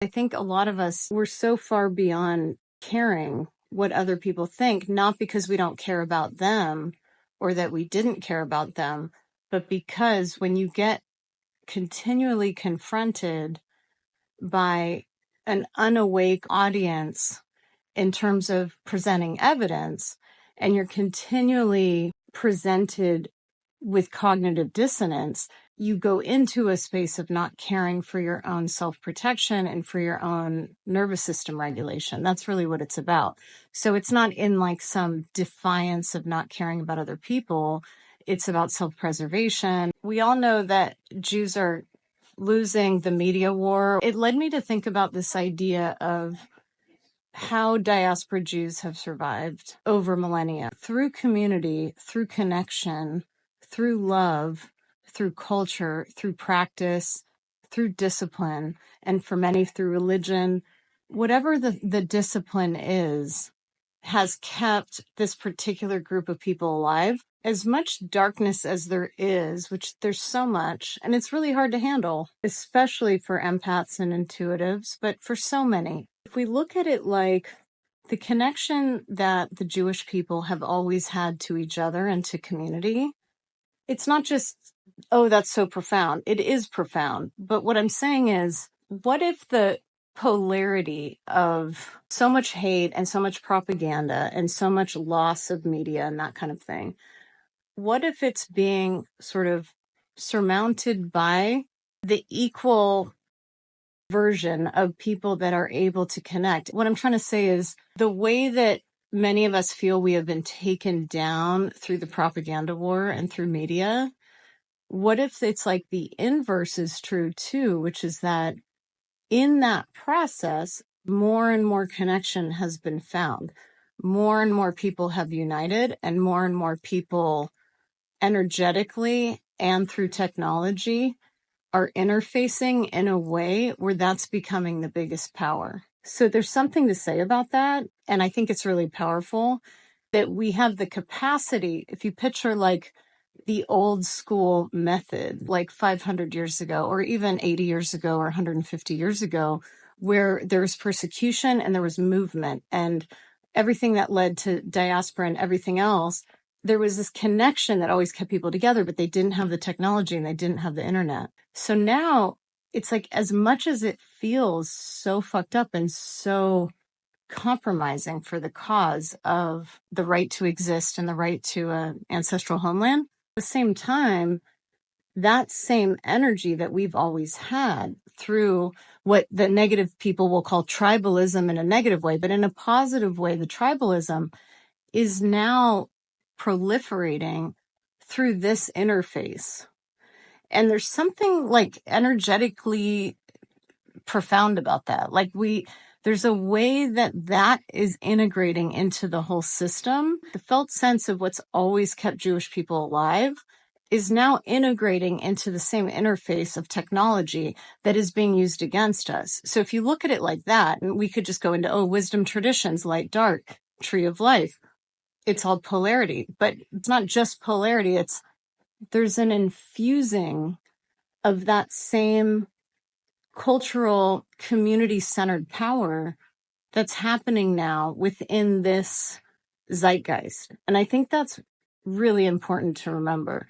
I think a lot of us, we're so far beyond caring what other people think, not because we don't care about them or that we didn't care about them, but because when you get continually confronted by an unawake audience in terms of presenting evidence, and you're continually presented with cognitive dissonance, you go into a space of not caring for your own self-protection and for your own nervous system regulation. That's really what it's about. So it's not in like some defiance of not caring about other people. It's about self-preservation. We all know that Jews are losing the media war. It led me to think about this idea of how diaspora Jews have survived over millennia through community, through connection, through love, through culture, through practice, through discipline, and for many through religion. Whatever the discipline is, has kept this particular group of people alive. As much darkness as there is, which there's so much, and it's really hard to handle, especially for empaths and intuitives, but for so many. If we look at it like the connection that the Jewish people have always had to each other and to community, it's not just, oh, that's so profound. It is profound. But what I'm saying is, what if the polarity of so much hate and so much propaganda and so much loss of media and that kind of thing, what if it's being sort of surmounted by the equal version of people that are able to connect? What I'm trying to say is the way that many of us feel we have been taken down through the propaganda war and through media, what if it's like the inverse is true too, which is that in that process, more and more connection has been found. More and more people have united, and more people energetically and through technology are interfacing in a way where that's becoming the biggest power. So there's something to say about that. And I think it's really powerful that we have the capacity, if you picture like the old school method, like 500 years ago, or even 80 years ago, or 150 years ago, where there was persecution and there was movement and everything that led to diaspora and everything else, there was this connection that always kept people together, but they didn't have the technology and they didn't have the internet. So now it's like, as much as it feels so fucked up and so compromising for the cause of the right to exist and the right to an ancestral homeland, at the same time, that same energy that we've always had through what the negative people will call tribalism in a negative way, but in a positive way, the tribalism is now proliferating through this interface. And there's something like energetically profound about that. Like there's a way that is integrating into the whole system. The felt sense of what's always kept Jewish people alive is now integrating into the same interface of technology that is being used against us. So if you look at it like that, and we could just go into, wisdom traditions, light, dark, tree of life, it's all polarity, but it's not just polarity. There's an infusing of that same cultural community-centered power that's happening now within this zeitgeist. And I think that's really important to remember.